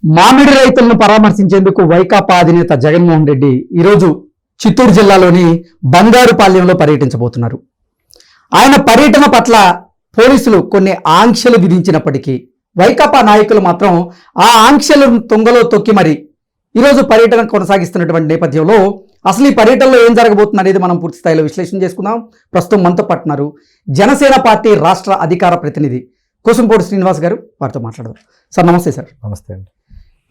మామిడి రైతులను పరామర్శించేందుకు వైకాపా అధినేత జగన్మోహన్ రెడ్డి ఈరోజు చిత్తూరు జిల్లాలోని బంగారుపాలెంలో పర్యటించబోతున్నారు. ఆయన పర్యటన పట్ల పోలీసులు కొన్ని ఆంక్షలు విధించినప్పటికీ వైకాపా నాయకులు మాత్రం ఆ ఆంక్షలను తుంగలో తొక్కి మరి ఈరోజు పర్యటన కొనసాగిస్తున్నటువంటి నేపథ్యంలో అసలు ఈ పర్యటనలో ఏం జరగబోతుంది అనేది మనం పూర్తి స్థాయిలో విశ్లేషణ చేసుకుందాం. ప్రస్తుతం మనతో పట్టున్నారు జనసేన పార్టీ రాష్ట్ర అధికార ప్రతినిధి కోసంపోటి శ్రీనివాస్ గారు. వారితో మాట్లాడదాం. సార్ నమస్తే. సార్ నమస్తే అండి.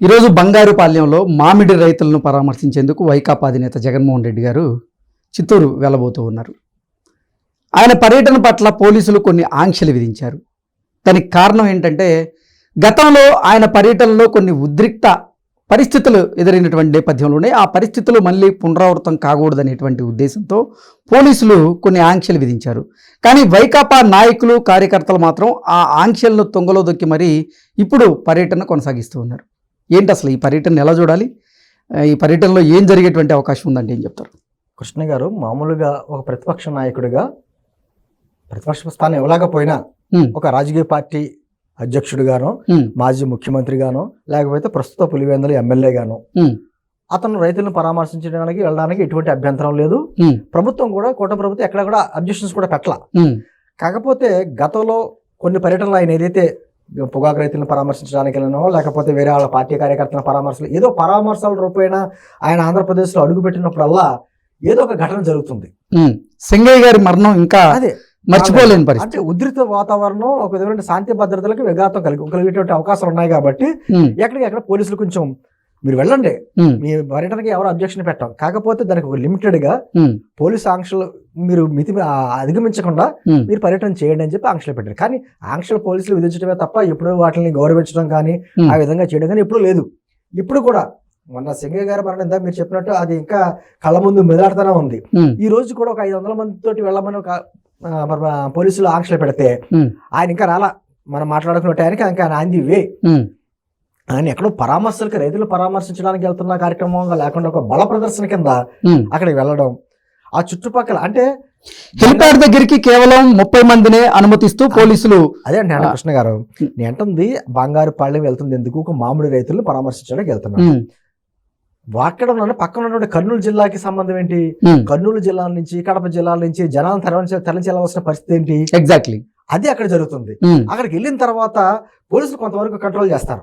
ఈరోజు బంగారుపాలెంలో మామిడి రైతులను పరామర్శించేందుకు వైకాపా అధినేత జగన్మోహన్ రెడ్డి గారు చిత్తూరు వెళ్ళబోతూ ఉన్నారు. ఆయన పర్యటన పట్ల పోలీసులు కొన్ని ఆంక్షలు విధించారు. దానికి కారణం ఏంటంటే గతంలో ఆయన పర్యటనలో కొన్ని ఉద్రిక్త పరిస్థితులు ఎదురైనటువంటి నేపథ్యంలోనే ఆ పరిస్థితులు మళ్ళీ పునరావృతం కాకూడదనేటువంటి ఉద్దేశంతో పోలీసులు కొన్ని ఆంక్షలు విధించారు. కానీ వైకాపా నాయకులు కార్యకర్తలు మాత్రం ఆ ఆంక్షలను తొంగలో దొక్కి మరీ ఇప్పుడు పర్యటన కొనసాగిస్తూ ఉన్నారు. ఏంటి అసలు ఈ పర్యటన ఎలా చూడాలి? ఈ పర్యటనలో ఏం జరిగేటువంటి అవకాశం ఉందంటే ఏం చెప్తారు? కృష్ణ గారు, మామూలుగా ఒక ప్రతిపక్ష నాయకుడిగా ప్రతిపక్ష స్థానం ఇవ్వలేకపోయినా ఒక రాజకీయ పార్టీ అధ్యక్షుడిగానో మాజీ ముఖ్యమంత్రిగానో లేకపోతే ప్రస్తుత పులివెందుల ఎమ్మెల్యేగానో అతను రైతులను పరామర్శించడానికి వెళ్ళడానికి ఎటువంటి అభ్యంతరం లేదు. ప్రభుత్వం కూడా కూటమి ప్రభుత్వం ఎక్కడ కూడా అబ్జెక్షన్స్ కూడా పెట్టాల. కాకపోతే గతంలో కొన్ని పర్యటనలు ఆయన ఏదైతే పొగాకు రైతులను పరామర్శించడానికినో లేకపోతే వేరే వాళ్ళ పార్టీ కార్యకర్తల పరామర్శలు ఏదో పరామర్శల రూపేణ ఆయన ఆంధ్రప్రదేశ్లో అడుగుపెట్టినప్పుడల్లా ఏదో ఒక ఘటన జరుగుతుంది. సింగయ్య గారి మరణం ఇంకా అదే మర్చిపోలేని పరిస్థితి. అంటే ఉధృత వాతావరణం, ఒక విధమైన శాంతి భద్రతలకు విఘాతం కలిగేటువంటి అవకాశాలు ఉన్నాయి కాబట్టి ఎక్కడ పోలీసులు కొంచెం మీరు వెళ్ళండి, మీ పర్యటనకి ఎవరు అబ్జెక్షన్ పెట్టాం, కాకపోతే దానికి ఒక లిమిటెడ్ గా పోలీసు ఆంక్షలు మీరు మితి అధిగమించకుండా మీరు పర్యటన చేయండి అని చెప్పి ఆంక్షలు పెట్టారు. కానీ ఆంక్షలు పోలీసులు విధించడమే తప్ప ఎప్పుడు వాటిని గౌరవించడం కానీ ఆ విధంగా చేయడం కానీ ఎప్పుడు లేదు. ఇప్పుడు కూడా మొన్న సింగయ్య గారి మరణం ఇందా మీరు చెప్పినట్టు అది ఇంకా కళ్ళ ముందు మెదాడుతూనే ఉంది. ఈ రోజు కూడా ఒక 500 మందితోటి వెళ్ళమని ఒక పోలీసులు ఆంక్షలు పెడితే ఆయన ఇంకా రాలా. మనం మాట్లాడుకున్న టైంకి ఇంకా ఆన్ ది వే. ఆయన ఎక్కడో పరామర్శలకి రైతులు పరామర్శించడానికి వెళ్తున్న కార్యక్రమంగా లేకుండా ఒక బల ప్రదర్శన కింద అక్కడికి వెళ్ళడం, ఆ చుట్టుపక్కల అంటే హెలిప్యాడ్ దగ్గరికి కేవలం 30 మందినే అనుమతిస్తూ పోలీసులు. అదే అంటే కృష్ణ గారు, నేను అంటుంది బంగారుపాలెం వెళ్తుంది ఎందుకు, ఒక మామిడి రైతులను పరామర్శించడానికి వెళ్తున్నాను. అక్కడ ఉన్న పక్కన ఉన్నటువంటి కర్నూలు జిల్లాకి సంబంధం ఏంటి? కర్నూలు జిల్లా నుంచి కడప జిల్లాల నుంచి జనాలను తరలించాల్సిన పరిస్థితి ఏంటి? ఎగ్జాక్ట్లీ అది అక్కడ జరుగుతుంది. అక్కడికి వెళ్ళిన తర్వాత పోలీసులు కొంతవరకు కంట్రోల్ చేస్తారు.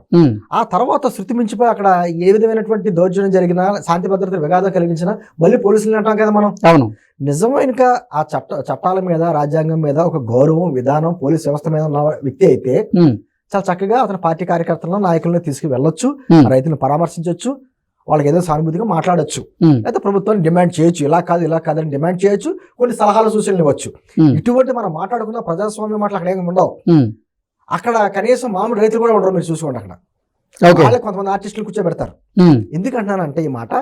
ఆ తర్వాత శృతి మించిపోయి అక్కడ ఏ విధమైనటువంటి దౌర్జన్యం జరిగినా, శాంతి భద్రత విఘాతం కలిగించినా మళ్ళీ పోలీసులు అంటాం కదా మనం. అవును, నిజమైన ఆ చట్టాల మీద, రాజ్యాంగం మీద ఒక గౌరవం, విధానం, పోలీస్ వ్యవస్థ మీద ఉన్న వ్యక్తి అయితే చాలా చక్కగా అతని పార్టీ కార్యకర్తలను, నాయకులను తీసుకు వెళ్ళొచ్చు, రైతులను పరామర్శించవచ్చు, వాళ్ళకి ఏదో సానుభూతిగా మాట్లాడచ్చు, అయితే ప్రభుత్వాన్ని డిమాండ్ చేయొచ్చు, ఇలా కాదు ఇలా కాదని డిమాండ్ చేయొచ్చు, కొన్ని సలహాలు సూచనలు ఇవ్వచ్చు. ఇటువంటి మనం మాట్లాడుకున్న ప్రజాస్వామ్య మాటలు అక్కడ ఏమి ఉండవు. అక్కడ కనీసం మామూలు రైతులు కూడా ఉండరు. మీరు చూసుకోండి, అక్కడ వాళ్ళే కొంతమంది ఆర్టిస్టులు కూర్చోబెడతారు. ఎందుకంటున్నానంటే ఈ మాట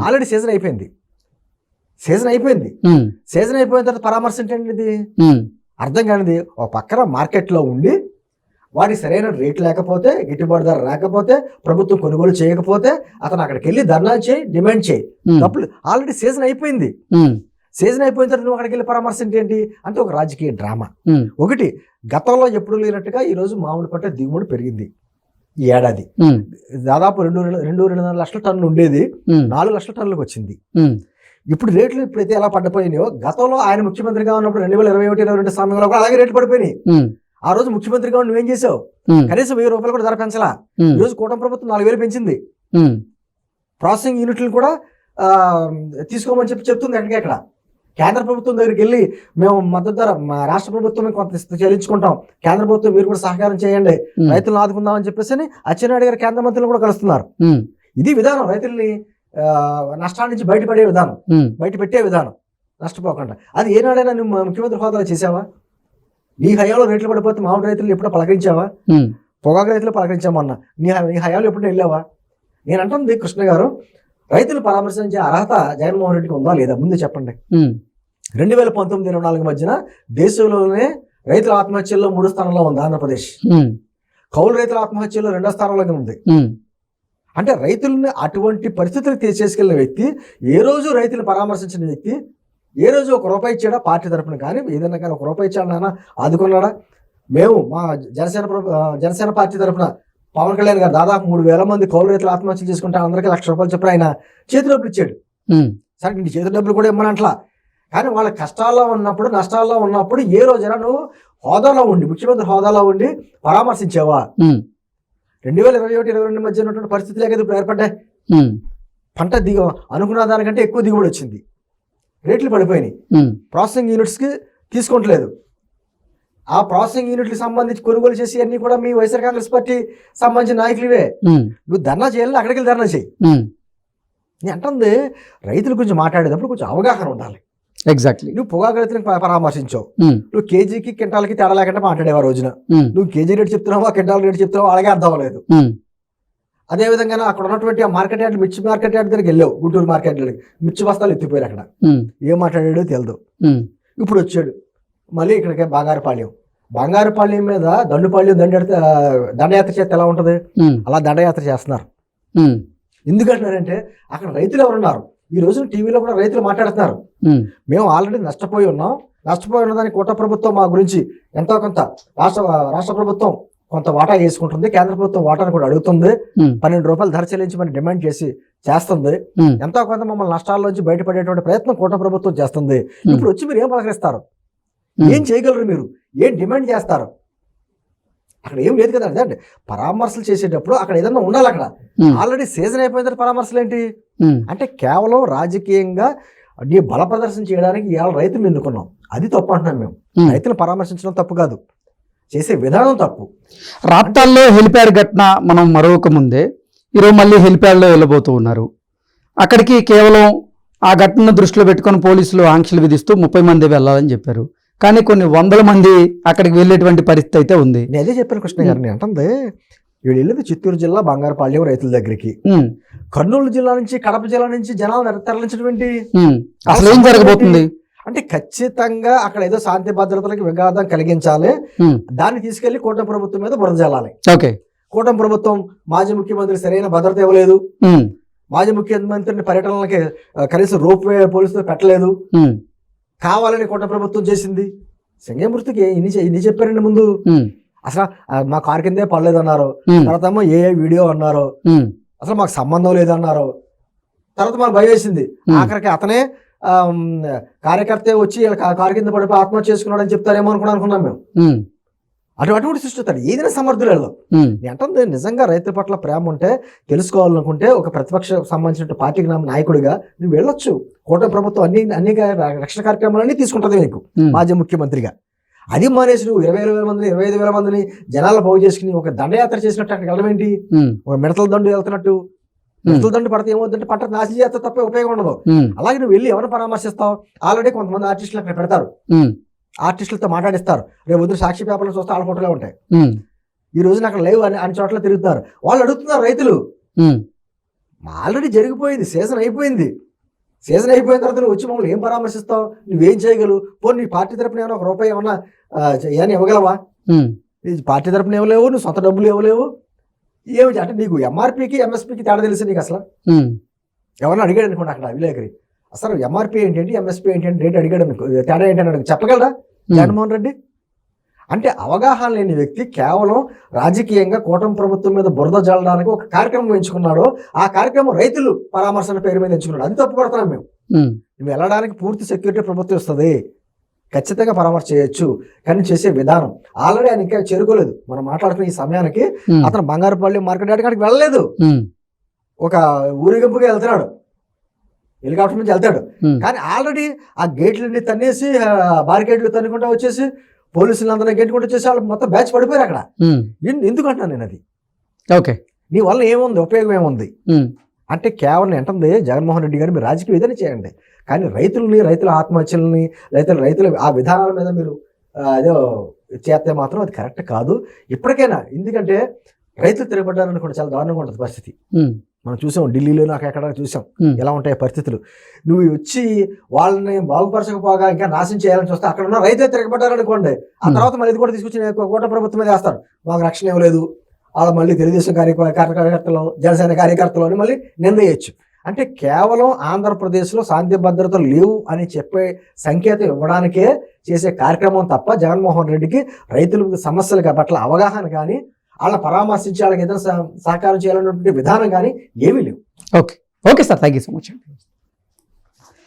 ఆల్రెడీ సీజన్ అయిపోయింది. సీజన్ అయిపోయిన తర్వాత పరామర్శ ఏంటండి? అర్థం కానిది. ఒక పక్కన మార్కెట్లో ఉండి వాటికి సరైన రేట్ లేకపోతే, గిట్టుబాటు ధర లేకపోతే, ప్రభుత్వం కొనుగోలు చేయకపోతే అతను అక్కడికి వెళ్ళి ధర్నా చేయి, డిమాండ్ చేయి, తప్పులు. ఆల్రెడీ సీజన్ అయిపోయింది. సీజన్ అయిపోయిన తర్వాత నువ్వు అక్కడికి వెళ్ళి పరామర్శ ఏంటి అంటే ఒక రాజకీయ డ్రామా. ఒకటి, గతంలో ఎప్పుడు లేనట్టుగా ఈ రోజు మామిడి పంట దిగుబడి పెరిగింది. ఈ ఏడాది దాదాపు 2.5 లక్షల టన్నులు ఉండేది 4 లక్షల టన్నులకు వచ్చింది. ఇప్పుడు రేట్లు ఇప్పుడైతే ఎలా పడిపోయినాయో, గతంలో ఆయన ముఖ్యమంత్రిగా ఉన్నప్పుడు 2021-22 సమయంలో కూడా అలాగే రేట్లు పడిపోయినాయి. ఆ రోజు ముఖ్యమంత్రిగా నువ్వేం చేసావు? కనీసం 1000 రూపాయలు కూడా ధర పెంచలా. ఈ రోజు కూటమి ప్రభుత్వం 4000 పెంచింది. ప్రాసెసింగ్ యూనిట్లు కూడా తీసుకోమని చెప్తుంది. ఎక్కడ కేంద్ర ప్రభుత్వం దగ్గరికి వెళ్ళి మేము మద్దతు ధర రాష్ట్ర ప్రభుత్వం కొంత చెల్లించుకుంటాం, కేంద్ర ప్రభుత్వం మీరు కూడా సహకారం చేయండి, రైతులను ఆదుకుందాం అని చెప్పేసి అచ్చెన్నాయుడు గారు కేంద్ర మంత్రులు కూడా కలుస్తున్నారు. ఇది విధానం, రైతుల్ని నష్టాల నుంచి బయటపడే విధానం, బయట పెట్టే విధానం, నష్టపోకుండా. అది ఏనాడైనా నువ్వు ముఖ్యమంత్రి హోదాలో చేసావా? నీ హయాంలో రేట్లు పడిపోతే మామూలు రైతులు ఎప్పుడో పలకరించావా? పొగాకు రైతులు పలకరించామన్నా నీ హయాంలో ఎప్పుడు వెళ్ళావా? నేను అంటుంది కృష్ణ గారు, రైతులు పరామర్శించే అర్హత జగన్మోహన్ రెడ్డికి ఉందా లేదా ముందు చెప్పండి. 2019-24 మధ్యన దేశంలోనే రైతుల ఆత్మహత్యల్లో 3వ స్థానంలో ఉంది ఆంధ్రప్రదేశ్. కౌలు రైతుల ఆత్మహత్యల్లో 2వ స్థానంలో ఉంది. అంటే రైతులని అటువంటి పరిస్థితులకు తీసుకెళ్లిన వ్యక్తి, ఏ రోజు రైతులు పరామర్శించిన వ్యక్తి, ఏ రోజు ఒక రూపాయి ఇచ్చాడా పార్టీ తరఫున కానీ ఏదైనా కానీ ఒక రూపాయి ఇచ్చాడా, నాన్న ఆదుకున్నాడా? మేము మా జనసేన పార్టీ తరఫున పవన్ కళ్యాణ్ గారు దాదాపు 3,000 మంది కౌలు రైతులు ఆత్మహత్యలు చేసుకుంటే అందరికీ ₹1,00,000 చెప్పి ఆయన చేతి డబ్బులు ఇచ్చాడు. సరే నీ చేతి డబ్బులు కూడా ఇమ్మనట్లా, కానీ వాళ్ళ కష్టాల్లో ఉన్నప్పుడు నష్టాల్లో ఉన్నప్పుడు ఏ రోజైనా నువ్వు హోదాలో ఉండి ముఖ్యమంత్రి హోదాలో ఉండి పరామర్శించావా? 2021-22 మధ్య ఉన్నటువంటి పరిస్థితులే కదా ఇప్పుడు ఏర్పడ్డాయి. పంట అనుకున్న దానికంటే ఎక్కువ దిగుబడి వచ్చింది, రేట్లు పడిపోయినాయి, ప్రాసెసింగ్ యూనిట్స్కి తీసుకోవట్లేదు. ఆ ప్రాసెసింగ్ యూనిట్లకు సంబంధించి కొనుగోలు చేసి అన్ని కూడా మీ వైఎస్ఆర్ కాంగ్రెస్ పార్టీ సంబంధించిన నాయకులువే. నువ్వు ధర్నా చేయాలని అక్కడికి వెళ్ళి ధర్నా చేయి. నేను అంటుంది రైతుల గురించి మాట్లాడేటప్పుడు కొంచెం అవగాహన ఉండాలి. ఎగ్జాక్ట్లీ. నువ్వు పొగాకు రైతులకు పరామర్శించావు, నువ్వు కేజీకి క్వింటాల్కి తేడా లేకుండా మాట్లాడేవా రోజున? నువ్వు కేజీ రేటు చెప్తున్నావా క్వింటాల్ రేటు చెప్తున్నావా అలాగే అర్థం అవ్వలేదు. అదేవిధంగా అక్కడ ఉన్నటువంటి ఆ మార్కెట్ యార్డ్ మిర్చి మార్కెట్ యార్డ్ దగ్గరికి వెళ్ళావు, గుంటూరు మార్కెట్ యార్డ్ మిర్చి బస్తాలు ఎత్తిపోయారు. అక్కడ ఏం మాట్లాడాడో తెలియదు. ఇప్పుడు వచ్చాడు మళ్ళీ ఇక్కడికి బంగారుపాళ్యం మీద దండుపాళ్యం దండయాత్ర చేస్తే ఎలా ఉంటుంది అలా దండయాత్ర చేస్తున్నారు. ఎందుకంటున్నారంటే అక్కడ రైతులు ఎవరున్నారు? ఈ రోజు టీవీలో కూడా రైతులు మాట్లాడుతున్నారు, మేము ఆల్రెడీ నష్టపోయి ఉన్నదానికి కోట ప్రభుత్వం మా గురించి ఎంతో కొంత రాష్ట్ర ప్రభుత్వం కొంత వాటా వేసుకుంటుంది, కేంద్ర ప్రభుత్వం వాటాను కూడా అడుగుతుంది, ₹12 ధర చెల్లించమని డిమాండ్ చేస్తుంది, ఎంతో కొంత మమ్మల్ని నష్టాల్లోంచి బయటపడేటువంటి ప్రయత్నం కోట ప్రభుత్వం చేస్తుంది. ఇప్పుడు వచ్చి మీరు ఏం పలకరిస్తారు? ఏం చేయగలరు? మీరు ఏం డిమాండ్ చేస్తారు? అక్కడ ఏం లేదు కదా. అంటే పరామర్శలు చేసేటప్పుడు అక్కడ ఏదన్నా ఉండాలి. అక్కడ ఆల్రెడీ సీజన్ అయిపోయిన తర్వాత పరామర్శలు ఏంటి అంటే కేవలం రాజకీయంగా నీ బల ప్రదర్శన చేయడానికి ఇవాళ రైతులు ఎన్నుకున్నాం, అది తప్పు అంటున్నాం మేము. రైతులు పరామర్శించడం తప్పు కాదు, చేసే విధానం తప్పు. రాప్తాల్లో హెలిప్యాడ్ ఘటన మనం మరొక ముందే ఈరోజు మళ్ళీ హెలిప్యాడ్లో వెళ్ళబోతూ ఉన్నారు. అక్కడికి కేవలం ఆ ఘటనను దృష్టిలో పెట్టుకొని పోలీసులు ఆంక్షలు విధిస్తూ 30 మంది వెళ్ళాలని చెప్పారు, కానీ కొన్ని 100 మంది అక్కడికి వెళ్ళేటువంటి పరిస్థితి అయితే ఉంది. నేను అదే చెప్పాను కృష్ణ గారు, నేను అంటే వీళ్ళు వెళ్ళేది చిత్తూరు జిల్లా బంగారుపాళ్యం రైతుల దగ్గరికి. కర్నూలు జిల్లా నుంచి కడప జిల్లా నుంచి జనాలు తరలించడం అసలు ఏం జరగబోతుంది అంటే ఖచ్చితంగా అక్కడ ఏదో శాంతి భద్రతలకు విఘాతం కలిగించాలి, దాన్ని తీసుకెళ్లి కూటమి ప్రభుత్వం మీద బురద జల్లాలి. కూటమి ప్రభుత్వం మాజీ ముఖ్యమంత్రి సరైన భద్రత ఇవ్వలేదు, మాజీ ముఖ్యమంత్రిని పర్యటనలకి కనీసం రోప్వే పోలీసులు పెట్టలేదు, కావాలని కూటమి ప్రభుత్వం చేసింది. సింగమూర్తికి ఇన్ని చెప్పారండి ముందు. అసలు మా కారు కిందే పడలేదు అన్నారు, తర్వాత ఏ వీడియో అన్నారు, అసలు మాకు సంబంధం లేదన్నారు, తర్వాత మాకు భయం వేసింది. ఆఖరికి అతనే కార్యకర్త వచ్చి కారు కింద పడిపోయి ఆత్మహత్య చేసుకున్నాడు అని చెప్తారేమో అనుకున్నాం మేము. అటువంటి సృష్టిస్తాడు ఏదైనా సమర్థులు. అంటే నిజంగా రైతుల పట్ల ప్రేమ ఉంటే తెలుసుకోవాలనుకుంటే ఒక ప్రతిపక్ష సంబంధించిన పార్టీకి నాయకుడిగా నువ్వు వెళ్ళొచ్చు. కూటమి ప్రభుత్వం అన్ని రక్షణ కార్యక్రమాలన్నీ తీసుకుంటుంది నీకు మాజీ ముఖ్యమంత్రిగా. అది మానేసి నువ్వు 20,000 మందిని 25,000 మందిని జనాలు బాగు చేసుకుని ఒక దండయాత్ర చేసినట్టు అక్కడికి వెళ్ళడం ఏంటి? ఒక మిడతల దండు వెళ్తున్నట్టు. మిడతల దండు పడితే ఏమవుతుందంటే పంట నాశనం చేస్తే తప్ప ఉపయోగం ఉండదు. అలాగే నువ్వు వెళ్ళి ఎవరిని పరామర్శిస్తావు? ఆల్రెడీ కొంతమంది ఆర్టిస్టులు అక్కడ పెడతారు, ఆర్టిస్టులతో మాట్లాడిస్తారు, రేపు వద్దు సాక్షి పేపర్లో చూస్తే వాళ్ళ ఫోటోలే ఉంటాయి. ఈ రోజున అక్కడ లేవు అన్ని చోట్ల తిరుగుతున్నారు. వాళ్ళు అడుగుతున్నారు రైతులు, ఆల్రెడీ జరిగిపోయింది, సీజన్ అయిపోయింది. సీజన్ అయిపోయిన తర్వాత నువ్వు వచ్చి మమ్మల్ని ఏం పరామర్శిస్తావు? నువ్వేం చేయగలవు? పోనీ నీ పార్టీ తరపున ఏమైనా ₹1 ఏమన్నా ఇవ్వగలవా? పార్టీ తరపున ఇవ్వలేవు, నువ్వు సొంత డబ్బులు ఇవ్వలేవు. ఏమి అంటే నీకు ఎంఆర్పీకి ఎంఎస్పీకి తేడా తెలుసు నీకు? అసలు ఎవరన్నా అడిగాడు అనుకోండి అక్కడ విలేకరి, అసలు ఎంఆర్పీ ఏంటంటే ఎంఎస్పీ ఏంటంటే రేట్ అడిగాడు అనుకో, తేడా ఏంటని చెప్పగలరా జగన్మోహన్ రెడ్డి? అంటే అవగాహన లేని వ్యక్తి కేవలం రాజకీయంగా కూటమి ప్రభుత్వం మీద బురద జల్లడానికి ఒక కార్యక్రమం ఎంచుకున్నాడు. ఆ కార్యక్రమం రైతులు పరామర్శన పేరు మీద ఎంచుకున్నాడు. అది తప్పు పడుతున్నాం మేము. నువ్వు వెళ్ళడానికి పూర్తి సెక్యూరిటీ ప్రభుత్వం ఇస్తుంది, ఖచ్చితంగా పరామర్శ చేయొచ్చు, కానీ చేసే విధానం ఆల్రెడీ ఆయన ఇంకా చేరుకోలేదు. మనం మాట్లాడుతున్న ఈ సమయానికి అతను బంగారుపల్లి మార్కెట్ యార్డ్కి వెళ్ళలేదు, ఒక ఊరేగింపుగా వెళ్తున్నాడు, హెలికాప్టర్ నుంచి వెళ్తాడు. కానీ ఆల్రెడీ ఆ గేట్లన్నీ తన్నేసి బారికేడ్లు తన్నుకుంటూ వచ్చేసి పోలీసులు అందరూ గెట్టుకుంటూ వచ్చేసి వాళ్ళు మొత్తం బ్యాచ్ పడిపోయారు అక్కడ. ఎందుకు అంటున్నాను నేను అది? ఓకే, నీ వల్ల ఏముంది, ఉపయోగం ఏముంది అంటే కేవలం ఏంటంది జగన్మోహన్ రెడ్డి గారు మీరు రాజకీయ విధానం చేయండి, కానీ రైతుల ఆత్మహత్యలని రైతుల ఆ విధానాల మీద మీరు ఏదో చేస్తే మాత్రం అది కరెక్ట్ కాదు ఇప్పటికైనా. ఎందుకంటే రైతులు తిరగబడ్డారనుకోండి చాలా దారుణంగా ఉంటుంది పరిస్థితి. మనం చూసాం ఢిల్లీలోనూ అక్కడ చూసాం ఎలా ఉంటాయి పరిస్థితులు. నువ్వు వచ్చి వాళ్ళని బాగుపరచకపోగా ఇంకా నాశనం చేయాలని చూస్తే అక్కడ ఉన్న రైతులు తిరగబడ్డారనుకోండి, ఆ తర్వాత మళ్ళీ ఇది కూడా తీసుకొచ్చి కూటమి ప్రభుత్వం మీద వేస్తారు, మాకు రక్షణ ఇవ్వలేదు, వాళ్ళ మళ్ళీ తెలుగుదేశం కార్యకర్తలు జనసేన కార్యకర్తలు అని మళ్ళీ నిందయచ్చు. అంటే కేవలం ఆంధ్రప్రదేశ్లో శాంతి భద్రతలు లేవు అని చెప్పే సంకేతం ఇవ్వడానికే చేసే కార్యక్రమం తప్ప జగన్మోహన్ రెడ్డికి రైతుల సమస్యల పట్ల అవగాహన కానీ వాళ్ళని పరామర్శించి వాళ్ళకి ఏదైనా సహకారం చేయాలన్నటువంటి విధానం కానీ ఏమీ లేవు. Okay sir, thank you so much అండి.